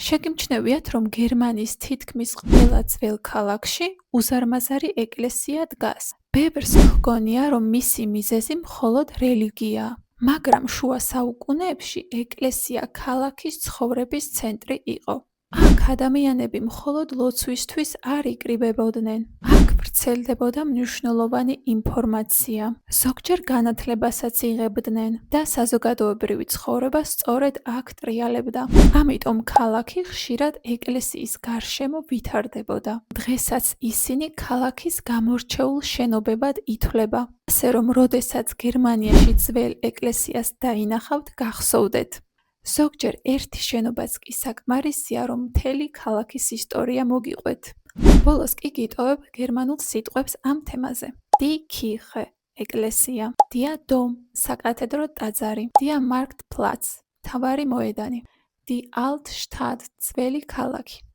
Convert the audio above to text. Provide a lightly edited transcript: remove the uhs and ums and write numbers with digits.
შეგიმჩნევიათ, რომ გერმანიის თითქმის ყველა ძველ ქალაქში უზარმაზარი ეკლესია დგას. ბევრს ჰგონია, რომ მისი მიზეზი მხოლოდ რელიგიაა. მაგრამ შუა საუკუნეებში ეკლესია ქალაქის ცხოვრების ცენტრი იყო. აქ ადამიანები მხოლოდ ლოცვისთვის არ იკრიბებოდნენ. აქ ვრცელდებოდა მნიშვნელოვანი ინფორმაცია, ზოგჯერ განათლებასაც იღებდნენ და საზოგადოებრივი ცხოვრება სწორედ აქ ტრიალებდა. ამიტომ ქალაქი ხშირად ეკლესიის გარშემო ვითარდებოდა. დღესაც ისინი ქალაქის გამორჩეულ შენობებად ითვლება. ასე რომ, როდესაც გერმანიაში ძველ ეკლესიას დაინახავთ, გახსოვდეთ. ზოგჯერ ერთი შენობაც კი საკმარისია, რომ მთელი ქალაქის ისტორია მოგიყვეთ. ბოლოს კი გიტოვებ გერმანულ სიტყვებს ამ თემაზე. Die Kirche ეკლესია, Der Dom საკათედრო ტაძარი, Der Marktplatz მთავარი მოედანი, Die Altstadt ძველი ქალაქი.